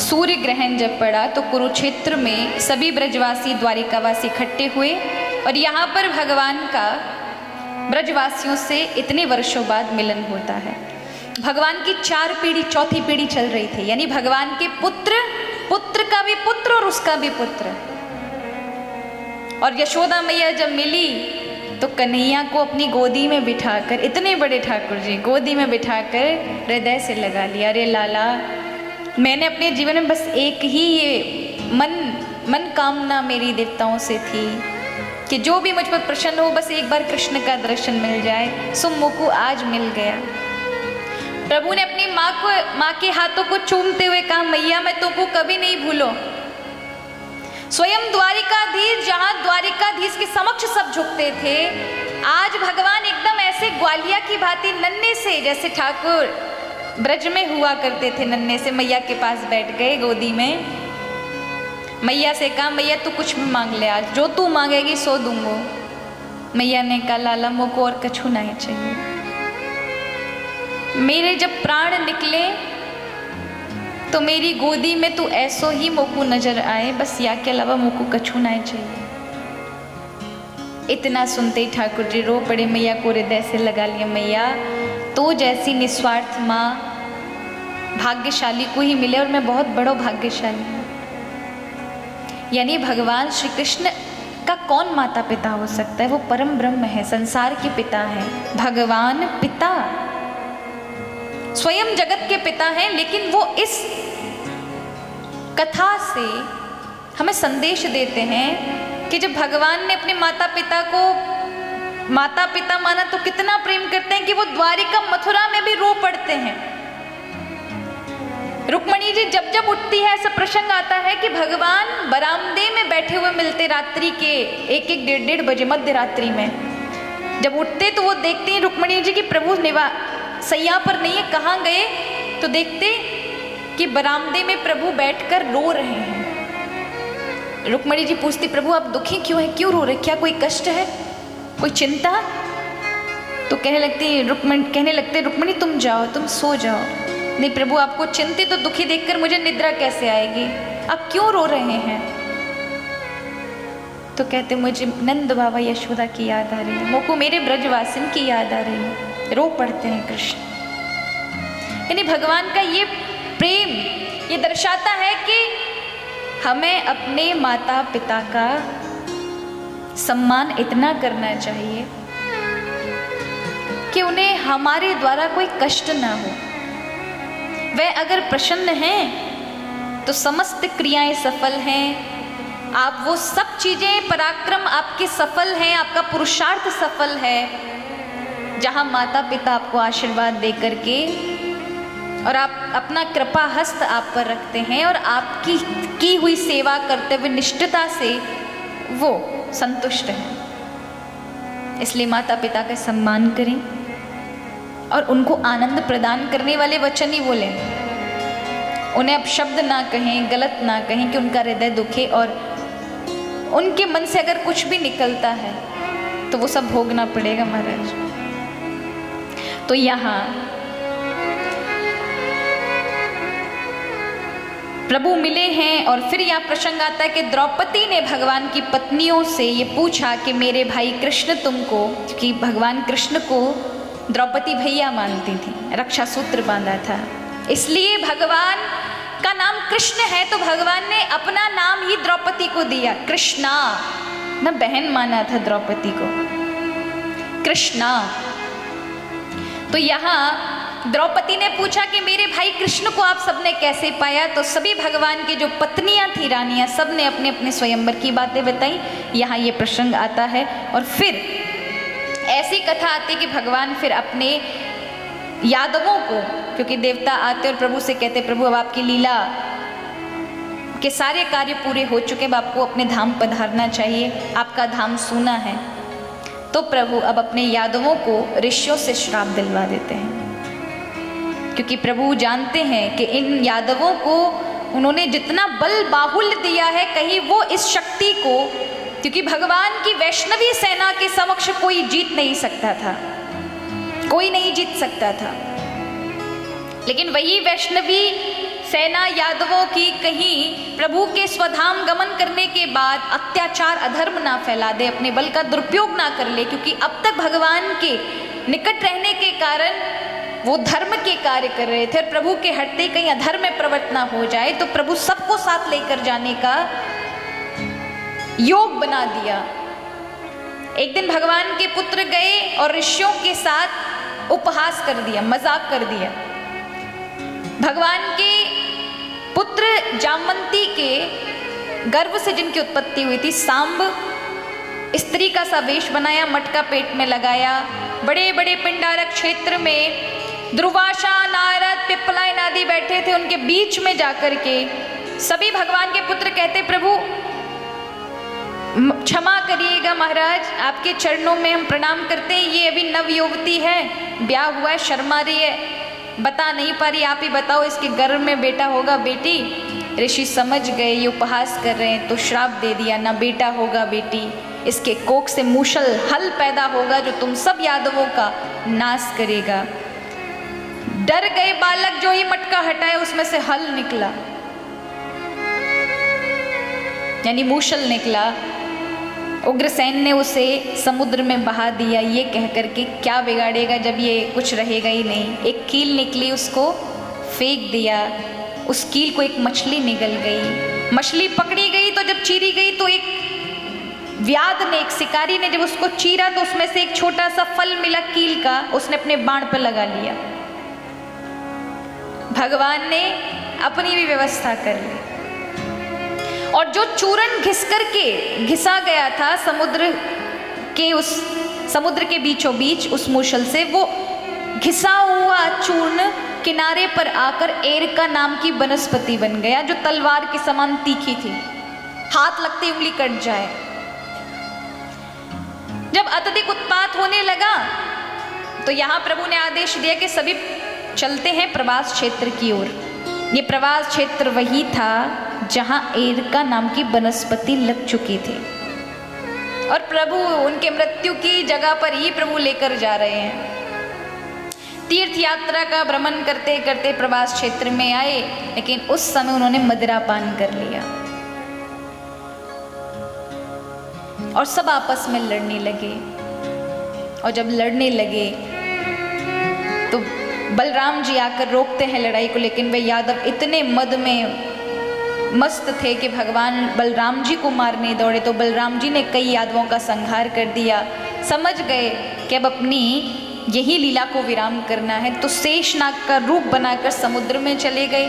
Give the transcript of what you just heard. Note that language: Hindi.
सूर्य ग्रहण जब पड़ा तो कुरुक्षेत्र में सभी ब्रजवासी द्वारिकावासी इकट्ठे हुए और यहाँ पर भगवान का ब्रजवासियों से इतने वर्षों बाद मिलन होता है। भगवान की 4 पीढ़ी, चौथी पीढ़ी चल रही थी, यानी भगवान के पुत्र, पुत्र का भी पुत्र और उसका भी पुत्र। और यशोदा मैया जब मिली तो कन्हैया को अपनी गोदी में बिठाकर, इतने बड़े ठाकुर जी गोदी में बिठाकर हृदय से लगा लिया, अरे लाला, मैंने अपने जीवन में बस एक ही ये मन कामना मेरी देवताओं से थी कि जो भी मुझ पर प्रसन्न हो बस एक बार कृष्ण का दर्शन मिल जाए। सो मुझको आज मिल गया। प्रभु ने अपनी माँ के हाथों को चूमते हुए कहा, मैया मैं तुमको कभी नहीं भूलो। स्वयं द्वारिकाधीश, जहां द्वारिकाधीश के समक्ष सब झुकते थे, आज भगवान एकदम ऐसे ग्वालिया की भांति नन्हे से, जैसे ठाकुर ब्रज में हुआ करते थे, नन्हे से मैया के पास बैठ गए गोदी में। मैया से कहा, मैया तू कुछ भी मांग ले, आज जो तू मांगेगी सो दूंगो। मैया ने कहा, लाला मुझको और कछु नहीं चाहिए, मेरे जब प्राण निकले तो मेरी गोदी में तू ऐसो ही मोकू नजर आए, बस या के अलावा मोकू कछु नहीं चाहिए। इतना सुनते ही ठाकुर जी रो पड़े, मैया को हृदय से लगा लिया। मैया तो जैसी निस्वार्थ माँ भाग्यशाली को ही मिले और मैं बहुत बड़ा भाग्यशाली हूँ। यानी भगवान श्री कृष्ण का कौन माता पिता हो सकता है? वो परम ब्रह्म है, संसार के पिता है, भगवान पिता स्वयं जगत के पिता हैं। लेकिन वो इस कथा से हमें संदेश देते हैं कि जब भगवान ने अपने माता पिता को माता पिता माना तो कितना प्रेम करते हैं कि वो द्वारिका मथुरा में भी रो पड़ते हैं। रुक्मणी जी जब जब उठती है, ऐसा प्रसंग आता है कि भगवान बरामदे में बैठे हुए मिलते रात्रि के 1-1, 1:30 बजे मध्य रात्रि में। जब उठते तो वो देखते हैं रुक्मणी जी की प्रभु सैया पर नहीं है, कहाँ गए? तो देखते कि बरामदे में प्रभु बैठकर रो रहे हैं। रुक्मणी जी पूछती, प्रभु आप दुखी क्यों हैं, क्यों रो रहे, क्या कोई कष्ट है, कोई चिंता? तो कहने लगते रुक्मणी तुम जाओ, तुम सो जाओ। नहीं प्रभु, आपको चिंतित तो दुखी देखकर मुझे निद्रा कैसे आएगी, आप क्यों रो रहे हैं? तो कहते मुझे नंद बाबा यशोदा की याद आ रही है, मुझको मेरे ब्रजवासिन की याद आ रही है। रो पड़ते हैं कृष्ण। यानी भगवान का ये प्रेम ये दर्शाता है कि हमें अपने माता पिता का सम्मान इतना करना चाहिए कि उन्हें हमारे द्वारा कोई कष्ट ना हो। वह अगर प्रसन्न हैं तो समस्त क्रियाएं सफल हैं, आप वो सब चीजें पराक्रम आपके सफल हैं, आपका पुरुषार्थ सफल है जहाँ माता पिता आपको आशीर्वाद दे करके और आप अपना कृपा हस्त आप पर रखते हैं और आपकी की हुई सेवा करते हुए निष्ठता से वो संतुष्ट हैं। इसलिए माता पिता का सम्मान करें और उनको आनंद प्रदान करने वाले वचन ही बोलें। उन्हें अब शब्द ना कहें, गलत ना कहें कि उनका हृदय दुखे, और उनके मन से अगर कुछ भी निकलता है तो वो सब भोगना पड़ेगा महाराज। तो यहाँ प्रभु मिले हैं और फिर यह प्रसंग आता है कि द्रौपदी ने भगवान की पत्नियों से ये पूछा कि मेरे भाई कृष्ण तुमको, क्योंकि भगवान कृष्ण को द्रौपदी भैया मानती थी, रक्षा सूत्र बांधा था, इसलिए भगवान का नाम कृष्ण है तो भगवान ने अपना नाम ही द्रौपदी को दिया, कृष्णा, ना बहन माना था द्रौपदी को, कृष्णा। तो यहाँ द्रौपदी ने पूछा कि मेरे भाई कृष्ण को आप सबने कैसे पाया? तो सभी भगवान की जो पत्नियां थी, रानियां, सब ने अपने अपने स्वयंवर की बातें बताई। यहाँ ये प्रसंग आता है और फिर ऐसी कथा आती कि भगवान फिर अपने यादवों को, क्योंकि देवता आते और प्रभु से कहते, प्रभु अब आपकी लीला के सारे कार्य पूरे हो चुके, अब आपको अपने धाम पधारना चाहिए, आपका धाम सूना है। तो प्रभु अब अपने यादवों को ऋषियों से श्राप दिलवा देते हैं, क्योंकि प्रभु जानते हैं कि इन यादवों को उन्होंने जितना बल बाहुल्य दिया है, कहीं वो इस शक्ति को, क्योंकि भगवान की वैष्णवी सेना के समक्ष कोई जीत नहीं सकता था, कोई नहीं जीत सकता था, लेकिन वही वैष्णवी सेना यादवों की कहीं प्रभु के स्वधाम गमन करने के बाद अत्याचार अधर्म ना फैला दे, अपने बल का दुरुपयोग ना कर ले, क्योंकि अब तक भगवान के निकट रहने के कारण वो धर्म के कार्य कर रहे थे और प्रभु के हटते कहीं अधर्म में प्रवृत्त ना हो जाए, तो प्रभु सबको साथ लेकर जाने का योग बना दिया। एक दिन भगवान के पुत्र गए और ऋषियों के साथ उपहास कर दिया, मजाक कर दिया। भगवान के पुत्र जामवंती के गर्भ से जिनकी उत्पत्ति हुई थी, सांब स्त्री का सा वेश बनाया, मटका पेट में लगाया, बड़े बड़े पिंडारक क्षेत्र में दुर्वासा, नारद, पिप्पलायन आदि बैठे थे, उनके बीच में जाकर के सभी भगवान के पुत्र कहते, प्रभु क्षमा करिएगा महाराज, आपके चरणों में हम प्रणाम करते हैं, ये अभी नव युवती है, ब्याह हुआ है, शर्मा रही है, बता नहीं पा रही, आप ही बताओ इसके गर्भ में बेटा होगा बेटी। ऋषि समझ गए ये उपहास कर रहे हैं, तो श्राप दे दिया, ना बेटा होगा बेटी, इसके कोख से मूषल हल पैदा होगा जो तुम सब यादवों का नाश करेगा। डर गए बालक, जो ही मटका हटाया उसमें से हल निकला, यानी मूषल निकला। उग्रसेन ने उसे समुद्र में बहा दिया, ये कह करके क्या बिगाड़ेगा जब ये कुछ रहेगा ही नहीं। एक कील निकली, उसको फेंक दिया, उस कील को एक मछली निगल गई, मछली पकड़ी गई, तो जब चीरी गई तो एक व्याध ने, एक शिकारी ने जब उसको चीरा तो उसमें से एक छोटा सा फल मिला कील का, उसने अपने बाण पर लगा लिया। भगवान ने अपनी भी व्यवस्था कर ली, और जो चूर्ण घिस करके घिसा गया था समुद्र के बीचों बीच उस मूषल से, वो घिसा हुआ चूर्ण किनारे पर आकर एरका नाम की वनस्पति बन गया, जो तलवार के समान तीखी थी, हाथ लगते ही उंगली कट जाए। जब अत्यधिक उत्पात होने लगा तो यहाँ प्रभु ने आदेश दिया कि सभी चलते हैं प्रवास क्षेत्र की ओर। ये प्रवास क्षेत्र वही था जहाँ एरका नाम की वनस्पति लग चुकी थी, और प्रभु उनके मृत्यु की जगह पर ही प्रभु लेकर जा रहे हैं। तीर्थ यात्रा का भ्रमण करते करते प्रवास क्षेत्र में आए, लेकिन उस समय उन्होंने मदिरा पान कर लिया और सब आपस में लड़ने लगे। और जब लड़ने लगे तो बलराम जी आकर रोकते हैं लड़ाई को, लेकिन वे यादव इतने मद में मस्त थे कि भगवान बलराम जी को मारने दौड़े, तो बलराम जी ने कई यादवों का संहार कर दिया। समझ गए कि अब अपनी यही लीला को विराम करना है, तो शेषनाग का रूप बनाकर समुद्र में चले गए।